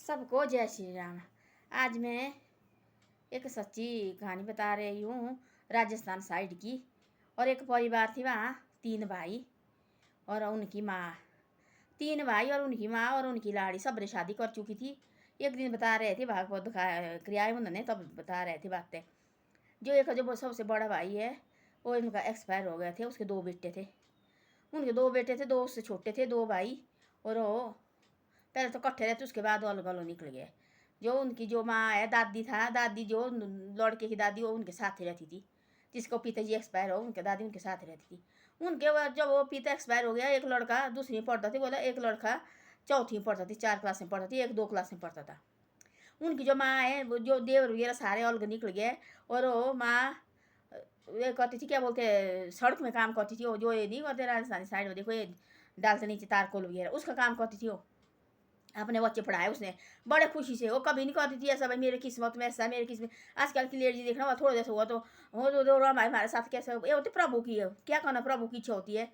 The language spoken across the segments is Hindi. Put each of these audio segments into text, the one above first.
सबको जय श्री राम। आज मैं एक सच्ची कहानी बता रही हूँ राजस्थान साइड की। और एक परिवार थी वहाँ, 3 भाई और उनकी माँ। 3 भाई और उनकी माँ और उनकी लाड़ी सब ने शादी कर चुकी थी। एक दिन बता रहे थे, भागवत क्रियाएँ उन्होंने तब बता रहे थे बातें। जो सबसे बड़ा भाई है वो इनका एक्सपायर हो गए थे। उसके 2 बेटे थे, उनके 2 बेटे थे, 2 उससे छोटे थे, 2 भाई। और वो पहले तो इकट्ठे रहते, उसके बाद अलग अलग निकल गए। जो उनकी जो माँ है, दादी था, दादी जो लड़के की दादी वो उनके साथ ही रहती थी। जिसको पिताजी एक्सपायर हो, उनके दादी उनके साथ रहती थी। उनके बाद जब वो पिता एक्सपायर हो गया, एक लड़का 2वीं में पढ़ता थी, बोला एक लड़का 4वीं में पढ़ता थी, 4 क्लास में पढ़ता थी, एक 2 क्लास में पढ़ता था। उनकी जो माँ है, वो जो देवर वगैरह सारे अलग निकल गए। और वो माँ ये करती थी, क्या बोलते हैं, सड़क में काम करती थी। वो जो ये नहीं करते राजस्थानी साइड में, देखो ये डालते नीचे तारकोल वगैरह, उसका काम करती थी। वो अपने बच्चे पढ़ाए उसने बड़े खुशी से। वो कभी नहीं कहती थी ऐसा भाई मेरे किस्मत में ऐसा, मेरे किस्मत। आजकल की लेडीज देखना हुआ थोड़ा जैसा हुआ तो हो तो हमारे साथ कैसे ये होती, प्रभु की है, क्या करना, प्रभु की इच्छा होती है।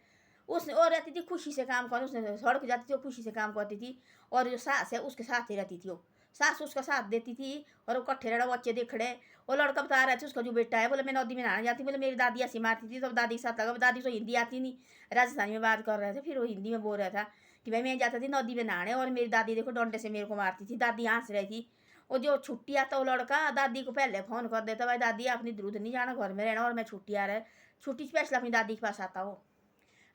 उसने और रहती थी खुशी से काम करने, उसने सड़क जाती थी, वो खुशी से काम करती थी। और जो सास है उसके साथ ही रहती थी। वो सास उसका साथ देती थी। और वो कट्ठे रहा, बच्चे देख रहे। वो लड़का बता रहे थे, उसका जो बेटा है, बोले मैं नदी में नहाने जाती, बोले मेरी दादी ऐसी मारती थी। तो दादी के साथ लगा, दादी तो हिंदी आती नहीं, राजस्थानी में बात कर रहे थे। फिर वो हिंदी में बोल रहा था कि भाई मैं जाता थी नदी में नहाने और मेरी दादी देखो डंडे से मेरे को मारती थी। दादी हंस रही थी। और जो छुट्टी आता वो लड़का दादी को पहले फ़ोन कर देता, भाई दादी आपने इधर उधर नहीं जाना, घर में रहना, और मैं छुट्टी आ रहा है, छुट्टी स्पेशल अपनी दादी के पास आता हो।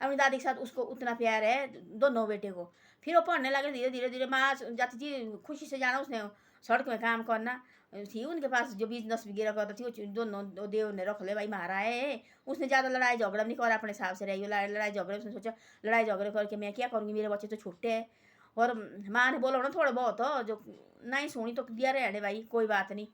अपनी दादी के साथ उसको उतना प्यार है दोनों बेटे को। फिर वो पढ़ने लगे, धीरे धीरे धीरे माँ जाती थी खुशी से जाना, उसने सड़क में काम करना थी उनके पास, जो बिजनेस वगैरह करता थी वो दोनों देव ने रख ले, भाई मारा है। उसने ज़्यादा लड़ाई झगड़ा नहीं करा, अपने हिसाब से रही। लड़ाई झगड़े उसने सोचा लड़ाई झगड़े करके मैं क्या करूँगी, मेरे बच्चे तो छोटे हैं। और माँ ने बोला ना थोड़ा बहुत हो, जो नहीं सुनी तो दिया रहने भाई, कोई बात नहीं।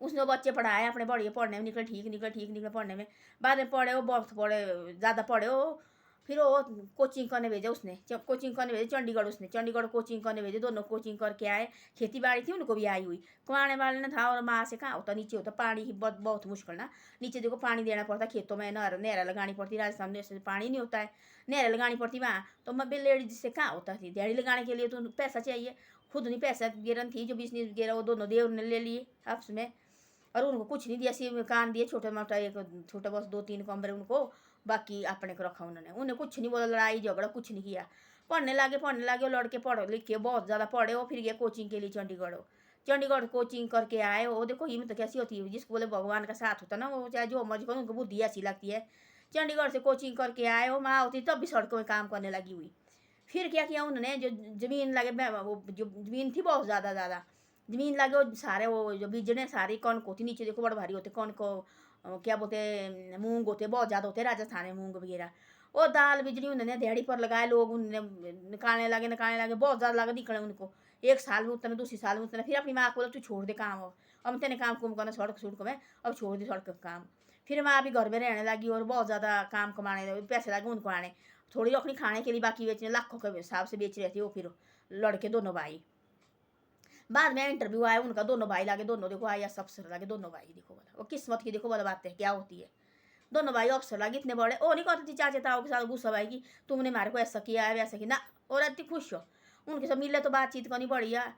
उसने वो बच्चे पढ़ाए अपने, बढ़िया पढ़ने में निकले, ठीक निकले पढ़ने में। बाद में पढ़े वो बहुत पढ़े, ज़्यादा पढ़े वो। फिर वो कोचिंग करने भेजा उसने, कोचिंग करने भेजे चंडीगढ़। उसने चंडीगढ़ कोचिंग करने भेजे, दोनों कोचिंग करके आए। खेती बाड़ी थी उनको भी आई हुई, कुआने वाले ने था। और माँ से कहाँ होता, नीचे होता पानी की बहुत मुश्किल ना। नीचे देखो पानी देना पड़ता खेतों में, नहर लगानी पड़ती। राजस्थान में ऐसे पानी नहीं होता है, नहर लगानी पड़ती वहाँ। तो मैं लेडीज से कहाँ होता थी, दिहाड़ी लगाने के लिए तो पैसा चाहिए। खुद नहीं पैसा गिरन थी, जो बिजनेस वगैरह वो दोनों देव ने ले लिए आपस में। और उनको कुछ नहीं दिया, सिर्फ कान दिए छोटे मोटा, एक छोटा बस 2-3 कमरे उनको, बाकी अपने को रखा उन्होंने। उन्हें कुछ नहीं बोला, लड़ाई झगड़ा कुछ नहीं किया। पढ़ने लगे वो लड़के, पढ़ लिख के बहुत ज़्यादा पढ़े। वो फिर गए कोचिंग के लिए चंडीगढ़। चंडीगढ़ कोचिंग करके आए। वो देखो हिम्मत कैसी होती है, जिसको बोले भगवान का साथ होता ना, वो चाहे जो मर्जी करो, उनको बुद्धि ऐसी लगती है। चंडीगढ़ से कोचिंग करके आए। वो माँ होती तब भी सड़कों में काम करने लगी हुई। फिर क्या किया उन्होंने, जो ज़मीन लगे, वो जो ज़मीन थी बहुत ज़्यादा ज़्यादा ज़मीन लगे, वो सारे वो जो बीजने सारी कणक होती नीचे, देखो बड़े भारी होते कणक को, क्या बोलते मूंग होते, बहुत ज़्यादा होते राजस्थान में मूंग वगैरह। और दाल बिजली उन्होंने दिहाड़ी पर लगाए, लोग उन्होंने निकालने लगे, बहुत ज़्यादा लगा निकले उनको। एक साल में उतना, दूसरी साल में उतना। फिर अपनी माँ को बोला तू छोड़ दे काम, अब तेने काम कुम करना सड़क में, अब छोड़ दे सड़क का काम। फिर माँ भी घर में रहने लगी और बहुत ज़्यादा काम कमाने लगे, पैसे लगे उनको आने। थोड़ी रखनी खाने के लिए, बाकी बेचने लाखों के हिसाब से बेच रहे थे वो। फिर लड़के दोनों भाई, बाद में इंटरव्यू आया उनका, दोनों भाई लागे, दोनों देखो आई एस अफसर लागे दोनों भाई। देखो बोला वो किस्मत की, देखो बोला बातें क्या होती है। दोनों भाई अफसर लागे, इतने बड़े। ओ नहीं कहती थी चाचे ताऊ के साथ गुस्सा भाई की, तुमने हमारे को ऐसा किया है वैसा किया ना। और इतनी खुश हो उनके साथ मिले तो बातचीत करनी बढ़िया।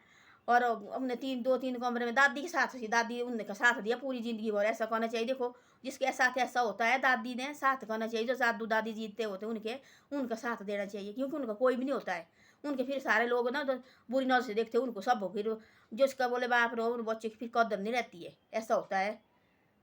और हमने 2-3 कमरे में दादी के साथ थी, दादी उनने का साथ दिया पूरी ज़िंदगी भर। ऐसा करना चाहिए, देखो जिसके साथ ऐसा होता है, दादी ने साथ करना चाहिए। जो दादू दादी जीतते होते उनके, उनका साथ देना चाहिए, क्योंकि उनका कोई भी नहीं होता है। उनके फिर सारे लोग ना तो बुरी नज़र से देखते उनको सब। फिर जिसका बोले बाप रो, उन बच्चे की फिर कदर नहीं रहती है, ऐसा होता है।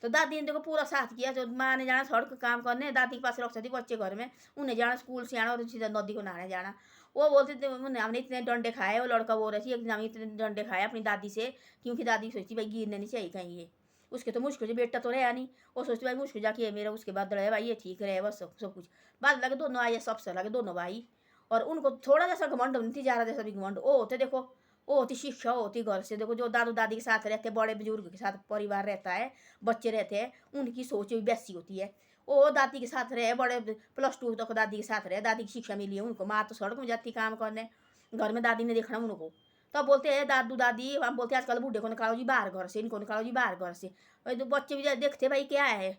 तो दादी ने देखो पूरा साथ किया। जो माँ ने जाना सड़क काम करने, दादी के पास रखती थी बच्चे घर में, उन्हें जाना स्कूल से आना और सीधा नदी को नहाने जाना। वो बोलते थे हमने इतने डंडे खाए, वो लड़का बोल रही थी एक दिन, हमने इतने डंडे खाए अपनी दादी से, क्योंकि दादी सोचती भाई गिरने नहीं चाहिए कहीं ये। उसके तो मुश्किल से बेटा तो रहा नहीं, वो सोचती भाई मुश्किल जाके ये मेरा उसके बाद रहे भाई, ये ठीक रहे बस सब कुछ। बाद लगे दोनों आए सबसे लगे दोनों भाई। और उनको थोड़ा जैसा घमंड नहीं थी, ज़्यादा जैसा भी घमंड वो होते। देखो वो होती शिक्षा होती घर से। देखो जो दादू दादी के साथ रहते, बड़े बुजुर्ग के साथ परिवार रहता है, बच्चे रहते हैं, उनकी सोच भी वैसी होती है। वो दादी के साथ रहे, बड़े +2 तक दादी के साथ रहे, दादी की शिक्षा मिली है उनको। माँ तो सड़क में जाती काम करने, घर में दादी ने देखना उनको। तो बोलते हैं दादू दादी, हम बोलते हैं आजकल बूढ़े को निकालो जी बाहर घर से, इनको निकालो जी बाहर घर से। तो बच्चे भी देखते भाई क्या है,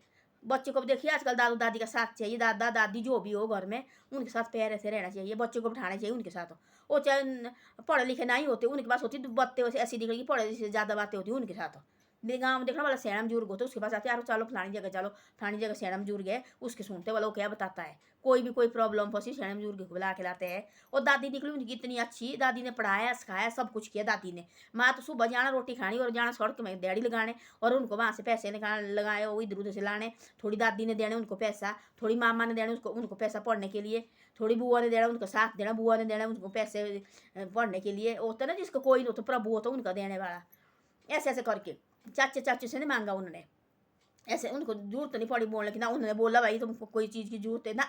बच्चे को भी देखिए आजकल दादू दादी का साथ चाहिए, दादा दादी जो भी हो घर में उनके साथ प्यार से रहना चाहिए, बच्चों को बिठाना चाहिए उनके साथ। वो चाहे पढ़े लिखे नहीं होते, उनके पास होती बातें ऐसी दिखेगी, पढ़े से ज़्यादा बातें होती उनके साथ। मेरे गाँव में देखना वाला सैणम बुजुर्ग होते उसके पास आते यार चलो फलानी जगह चलो, फलानी जगह सैणम बुजुर्ग है उसके सुनते वाला वो क्या बताता है, कोई भी कोई प्रॉब्लम फंसी सैणम बुजुर्ग को बुला के लाते हैं। और दादी निकली उनकी इतनी अच्छी, दादी ने पढ़ाया सिखाया सब कुछ किया दादी ने। माँ तो सुबह जाना रोटी खानी और जाना सड़क में दिहाड़ी लगाने, और उनको वहाँ से पैसे निकाल लगाए वो इधर उधर से लाने। थोड़ी दादी ने देने उनको पैसा, थोड़ी मामा ने देने उसको उनको पैसा पढ़ने के लिए, थोड़ी बुआ ने देना उनको साथ देना, बुआ ने देना उनको पैसे पढ़ने के लिए। होता ना जिसको कोई नहीं होता प्रभु होता उनका देने वाला। ऐसे ऐसे करके चाचे चाचू से नहीं मांगा उन्होंने, ऐसे उनको जरूरत नहीं पड़ी बोलने की, ना उन्होंने बोला भाई तुमको कोई चीज़ की जरूरत है ना।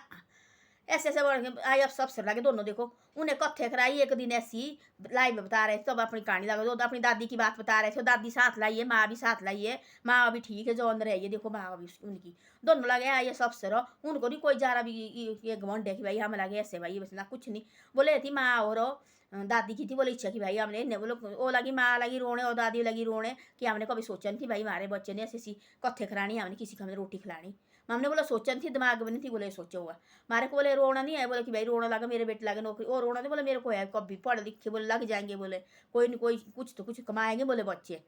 ऐसे ऐसे बढ़ के आई अब सब सर लगे दोनों देखो उन्हें कत्थे कराई। एक दिन ऐसी लाइव में बता रहे थे तब अपनी कहानी लगा, तो अपनी दादी की बात बता रहे थे, दादी साथ लाई है, माँ भी साथ लाई है, माँ अभी ठीक है जो अंदर है, ये देखो माँ अभी उनकी दोनों लगे आइए सब सर। उनको नहीं कोई जा रहा भी ये घमंड है कि भाई हम लगे ऐसे भाई बस ना कुछ नहीं बोले थी माँ। और दादी की थी बोले इच्छा की भाई हमने ने बोलो वो लगी माँ लगी रोने और दादी लगी रोने कि हमने कभी सोचा नहीं थी भाई हमारे बच्चे ने ऐसी कत्थे खिलानी, हमने किसी को हमने रोटी खिलानी। हमने बोला सोचा नहीं थी दिमाग में नहीं थी बोले सोचा हुआ। मारे को बोले रोना नहीं है, बोले कि भाई रोना लगा मेरे बेटे लगे नौकरी, और रोना नहीं बोले मेरे को है कभी पढ़ लिख के बोले लग जाएंगे, बोले कोई नहीं कोई कुछ तो कुछ कमाएंगे बोले बच्चे,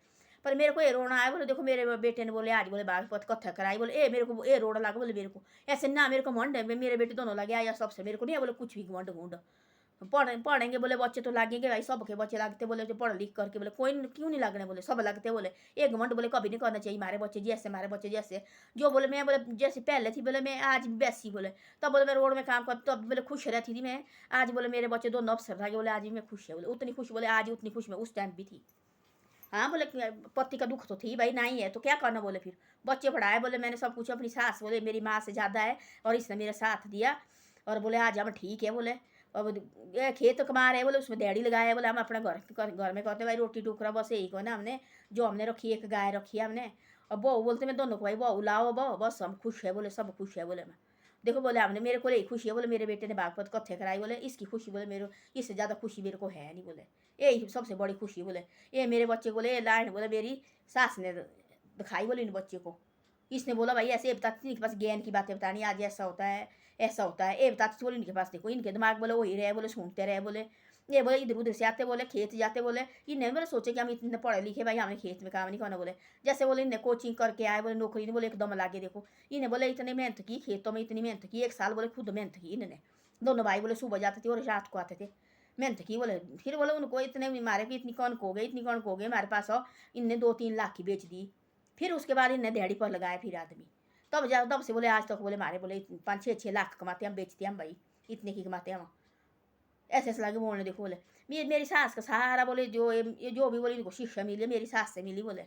पर मेरे को ये रोना आया। बोले देखो मेरे बेटे ने बोले आज बोले बाग पत कत्था कराई, बोले ए मेरे को ए रोना लगा बोले मेरे को ऐसे ना मेरे को मंड है, मेरे बेटे दोनों लगे आया सबसे, मेरे को नहीं है बोले कुछ भी घुंड घुंड पढ़ेंगे बोले बच्चे तो लगेंगे भाई सबके बच्चे लगते बोले जो पढ़ लिख करके बोले कोई क्यों नहीं लगने बोले सब लगते बोले। एक घमंड बोले कभी नहीं करना चाहिए हमारे बच्चे जैसे हमारे बच्चे जैसे जो बोले मैं बोले जैसे पहले थी बोले मैं आज वैसी बोले, तब बोले मैं रोड में काम करती तब बोले खुश रहती थी मैं, आज बोले मेरे बच्चे दोनों अफसर था बोले आज भी मैं खुश है बोले, उतनी खुश बोले आज उतनी खुश मैं उस टाइम भी थी। हाँ बोले पति का दुख तो थी भाई नहीं है तो क्या करना बोले, फिर बच्चे पढ़ाए बोले मैंने सब कुछ, अपनी सास बोले मेरी माँ से ज़्यादा है और इसने मेरा साथ दिया, और बोले आज हम ठीक है बोले। और खेत कमा रहे बोले उसमें दिहाड़ी लगाया बोले हम अपना घर में करते भाई रोटी टुकड़ा बस यही को ना हमने जो हमने रखी एक गाय रखी है हमने। और बहू बोलते मैं दोनों को भाई बहू लाओ बहू बस हम खुश है बोले सब खुश है बोले। मैं देखो बोले हमने मेरे को यही खुशी है बोले मेरे बेटे ने बागपत कत्थे कराई बोले इसकी खुशी बोले मेरे इससे ज़्यादा खुशी मेरे को है नहीं बोले, यही सबसे बड़ी खुशी बोले। ये मेरे बच्चे बोले ये लाइन बोले मेरी सास ने दिखाई बोले इन बच्चे को, इसने बोला भाई ऐसे बताती इनके पास ज्ञान की बातें बतानी आज ऐसा होता है ऐसा होता है, ये बताती बोले इनके पास देखो इनके दिमाग बोले वही रहे बोले सुनते रहे बोले। ये बोले इधर उधर से आते बोले खेत जाते बोले इन्हें बोले सोचे कि हम इतने पढ़े लिखे भाई हमने खेत में काम नहीं करना बोले, जैसे बोले इन्हें कोचिंग करके आए बोले नौकरी नहीं बोले एकदम लागे देखो इन्हें बोले इतनी मेहनत की खेतों में इतनी मेहनत की, एक साल बोले खुद मेहनत की इन्होंने दोनों भाई बोले सुबह जाते थे और रात को आते थे मेहनत की बोले। फिर बोले उनको इतने मारे कि इतनी कौन हो गई इतनी कौन हो गई हमारे पास हो, इनने 2-3 लाख की बेच दी। फिर उसके बाद इन्हें दिहाड़ी पर लगाया फिर आदमी, तब जा तब से बोले आज तक बोले मारे बोले 5-6 लाख कमाते हम बेचते हम भाई इतने की कमाते हम। ऐसे ऐसे लगे बोलने देखो बोले मेरी सास का सहारा बोले ये जो भी बोले इनको शिक्षा मिली मेरी सास से मिली बोले।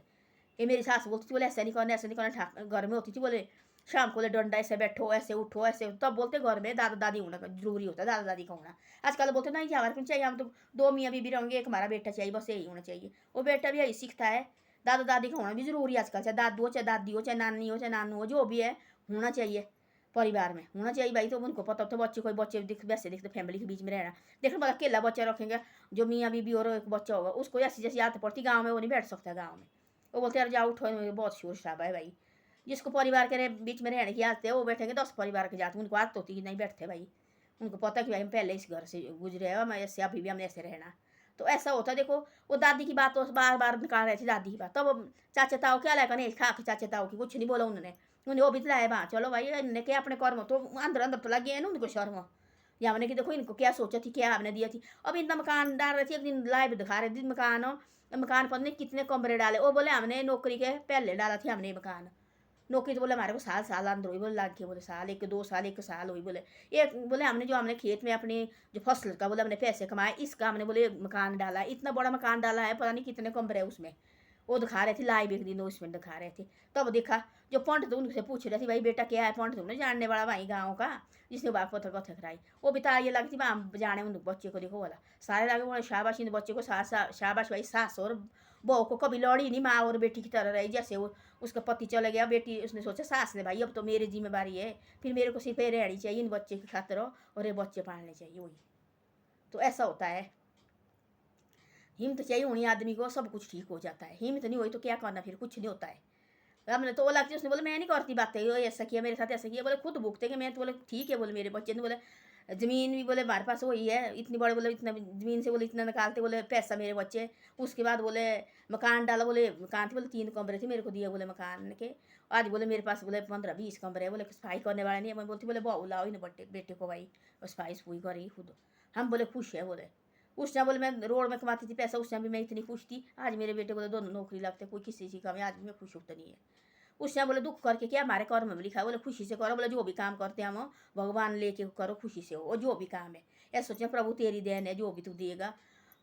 ये मेरी सास बोलती थी बोले ऐसे नहीं करना घर में होती थी बोले शाम को बोले डंडा ऐसे बैठो ऐसे उठो ऐसे, तब बोलते घर में दादा दादी होना जरूरी होता है दादा दादी का होना। आजकल बोलते नहीं कि हमारे को चाहिए हम तो 2 मियाँ बीबी रहेंगे एक हमारा बेटा चाहिए बस यही होना चाहिए, वो बेटा भी यही सीखता है। दादा दादी का होना भी जरूरी है आजकल, चाहे दादू हो चाहे दादी हो चाहे नानी हो चाहे नानू हो जो भी है होना चाहिए परिवार में होना चाहिए भाई। तो उनको पता तो बच्चे कोई बच्चे दिख वैसे दिखते फैमिली के बीच में रहना देखो मतलब अकेला बच्चा रखेंगे जो मियाँ बीबी और एक बच्चा होगा उसको ऐसी जैसी आदत पड़ती गाँव में वो नहीं बैठ सकता गाँव में, वो बोलते यार जाओ उठो बहुत शोर शराबा है भाई। जिसको परिवार के बीच में रहने की आदत है वो बैठेंगे 10 परिवार के जाते उनको आदत होती है नहीं बैठते भाई, उनको पता कि भाई हम पहले इस घर से गुजरे हैं मैं ऐसे अभी भी हमने ऐसे रहना। तो ऐसा होता देखो वो दादी की बात तो बार बार निकाल रही थी दादी की बात, तब चाचा ताऊ क्या लगा नहीं खा के चाचा ताऊ की कुछ नहीं बोला उन्होंने वो भी दिलाया वहाँ चलो भाई इनने क्या अपने कर्म तो अंदर अंदर तो लगे हैं ना उनको शर्म, या हमने कि देखो इनको क्या सोचा थी क्या हमने दिया थी। अब इतना मकान डाल रही थी एक दिन लाइव दिखा रहे थे मकान, मकान पर कितने कमरे डाले वो बोले हमने नौकरी के पहले डाला थी हमने मकान, नौकरी तो बोले हमारे को साल अंदर हुई बोले लाग के बोले साल 1-2 साल 1 साल हुई बोले एक बोले हमने जो हमने खेत में अपनी जो फसल का बोले हमने पैसे कमाए इसका हमने बोले मकान डाला इतना बड़ा मकान डाला है पता नहीं कितने कमरे है उसमें, वो दिखा रहे थे लाइव एक दिन उसमें दिखा रहे थे। तब देखा जो पंडित तो उनसे पूछ रहे थे भाई बेटा क्या है, पंडित तुमने जानने वाला भाई गाँव का जिसने बाप पत्थर कथा कराई वो बता ये लगती वहाँ जाने उन बच्चे को देखो बोला सारे लगे बोले शाबाश इन बच्चे को शाबाश भाई सास और बहू को कभी लड़ी नहीं माँ और बेटी की तरह रही, जैसे वो उसका पति चले गया बेटी उसने सोचा सास ने भाई अब तो मेरी जिम्मेवारी है फिर मेरे को सिर्फ ये रहनी चाहिए इन बच्चे की खातिर और ये बच्चे पालने चाहिए वही। तो ऐसा होता है हिम्मत चाहिए होनी आदमी को सब कुछ ठीक हो जाता है, हिम्मत नहीं हुई तो क्या करना फिर कुछ नहीं होता है। हमने तो वो लगती, उसने बोला मैं नहीं करती बातें, ये ऐसा किया मेरे साथ, ऐसा किया। बोले खुद भुगते कि मैं, तो बोले ठीक है, बोले मेरे बच्चे ने, बोले ज़मीन भी बोले हमारे पास वही है इतनी बड़े, बोले इतना ज़मीन से बोले इतना निकालते, बोले पैसा मेरे बच्चे। उसके बाद बोले मकान डाला, बोले मकान थे, बोले 3 कमरे थे मेरे को दिए, बोले मकान के। आज बोले मेरे पास बोले 15-20 कमरे है, बोले सफाई करने वाला नहीं है। मैं बोलती बोले बहू लाओ ही ना बेटे बेटे को भाई, सफाई सफुई करी खुद। हम बोले खुश है बोले। उस टाइम बोले मैं रोड में कमाती थी पैसा, उस टाइम भी मैं इतनी खुश थी। आज मेरे बेटे बोले दोनों नौकरी लगते, कोई किसी चीज़ का, मैं आज भी मैं खुश उतनी है। उस टाइम बोले दुख करके क्या, हमारे कर्म में लिखा है, बोले खुशी से करो, बोले जो भी काम करते हैं हम भगवान लेके करो, खुशी से हो, जो भी काम है। ऐसा सोचे प्रभु तेरी देन है, जो भी तू देगा।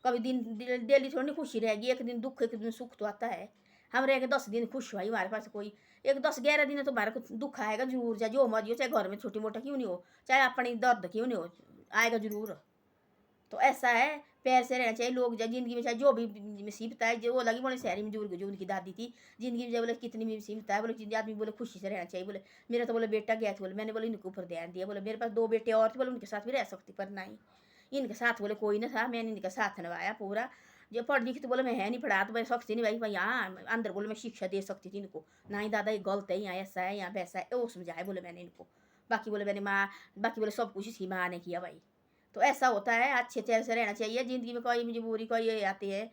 कभी दिन डेली थोड़ी नहीं खुशी रहेगी, एक दिन दुख एक दिन सुख तो आता है। हम रह गए 10 दिन खुश भाई, हमारे पास कोई एक 10-11 दिन तो हमारे को दुख आएगा जरूर, चाहे जो मर्जी हो, चाहे घर में छोटी मोटा क्यों नहीं हो, चाहे अपनी दर्द क्यों नहीं हो, आएगा जरूर। तो ऐसा है, प्यार से रहना चाहिए। लोग ज़िंदगी में चाहे जो भी मुसीबत आए, जो वो लगी बोले शहरी में जो उनकी दादी थी, ज़िंदगी में बोले कितनी भी मुसीबत आए, बोले आदमी बोले खुशी से रहना चाहिए। बोले मेरा तो बोले बेटा गया था, बोले मैंने बोले इनके ऊपर ध्यान दिया, बोले मेरे पास 2 बेटे और थे, बोले उनके साथ भी रह सकती, पर नहीं इनके साथ बोले कोई ना था, मैंने इनका साथ निभाया पूरा। जो पढ़ लिखी तो बोले मैं है नहीं पढ़ा, तो मैं सकती नहीं भाई यहाँ अंदर, बोले मैं शिक्षा दे सकती थी इनको, ना ही दादा ये गलत है, यहाँ ऐसा है, यहाँ वैसा है, वो समझाए बोले मैंने इनको। बाकी बोले मैंने माँ, बाकी बोले सब कुछ इसकी माँ ने किया भाई। तो ऐसा होता है, अच्छे तरह से रहना चाहिए। ज़िंदगी में कोई मजबूरी कोई ये आती है,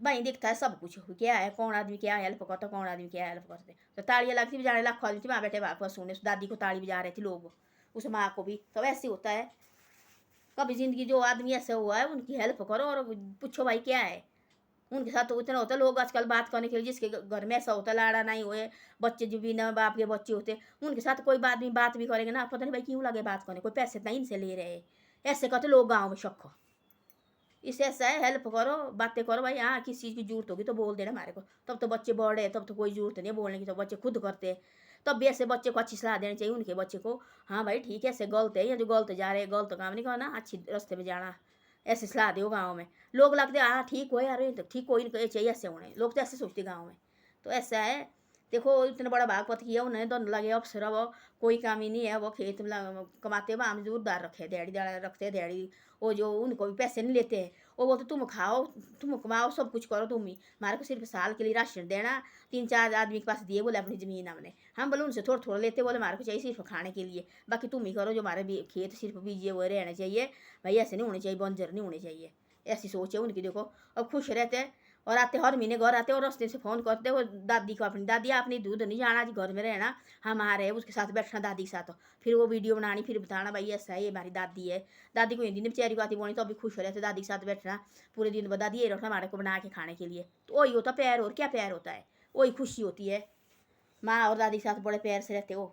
भाई दिखता है सब कुछ क्या है, कौन आदमी क्या हेल्प करता, कौन आदमी क्या हेल्प करते। तो तालियां लगती बजाने, लाखों आदमी थी वहाँ बैठे वापस सुने, दादी को ताली बजा रहे थे लोग, उस माँ को भी। तो ऐसे होता है, कभी ज़िंदगी जो आदमी ऐसे हुआ है उनकी हेल्प करो और पूछो भाई क्या है। उनके साथ तो इतना होता है, लोग आजकल बात करने के लिए, जिसके घर में ऐसा होता है लाड़ा नहीं हुए, बच्चे जो बिना बाप के बच्चे होते, उनके साथ कोई आदमी बात भी करेंगे ना, पता नहीं भाई क्यों लगे बात करने, कोई पैसे नहीं इनसे ले रहे, ऐसे कहते लोग गाँव में शक। इससे ऐसा है, हेल्प करो, बातें करो भाई। हाँ किसी चीज़ की जरूरत होगी तो बोल देना हमारे को, तब तो बच्चे बड़े, तब तो कोई जरूरत नहीं है बोलने की, तो बच्चे खुद करते हैं। तब भी ऐसे बच्चे को अच्छी सलाह देनी चाहिए, उनके बच्चे को, हाँ भाई ठीक है ऐसे गलत है, या जो गलत जा रहे हैं गलत काम नहीं करना, अच्छी रास्ते में जाना, ऐसे सलाह दो गाँव में। लोग लगते हाँ ठीक हो यार, तो ठीक हो, इनको ये चाहिए ऐसे होने, लोग तो ऐसे सोचते गाँव में। तो ऐसा है, देखो इतना बड़ा भागवत किया उन्होंने, दोनों लगे अफसर, वो कोई काम ही नहीं है, वो खेत में कमाते हुए हम जोरदार रखे, दिहाड़ी दाड़ा रखते दिहाड़ी। वो जो उनको भी पैसे नहीं लेते हैं, वो बोलते तुम खाओ, तुम कमाओ, सब कुछ करो तुम ही, हमारे को सिर्फ साल के लिए राशन देना। 3-4 आदमी के पास दिए बोले अपनी ज़मीन हमने, हम बोले उनसे थोड़ा थोड़ा लेते, बोले हमारे को चाहिए सिर्फ खाने के लिए, बाकी तुम ही करो, जो हमारे खेत सिर्फ बीजे हुए रहने चाहिए भाई, ऐसे नहीं होने चाहिए, बंजर नहीं होने चाहिए। ऐसी सोच है उनकी देखो। और खुश रहते हैं, और आते हर महीने घर आते और रास्ते से फ़ोन करते वो दादी को, अपनी दादी आपने दूध नहीं जाना जी, घर में रहना, हम आ रहे हैं, उसके साथ बैठना दादी के साथ, फिर वो वीडियो बनानी, फिर बताना भाई ऐसा है ये हमारी दादी है। दादी को हिंदी में बेचारी को आती बोनी, तो अभी खुश हो रहे थे दादी के साथ बैठना पूरे दिन, दादी ये रखना हमारे को बना के खाने के लिए। तो वही होता प्यार, और क्या प्यार होता है, वही खुशी होती है। माँ और दादी के साथ बड़े प्यार से रहते हो,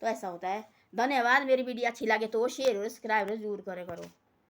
तो ऐसा होता है। धन्यवाद। मेरी वीडियो अच्छी लगे तो शेयर और सब्सक्राइब जरूर करे करो।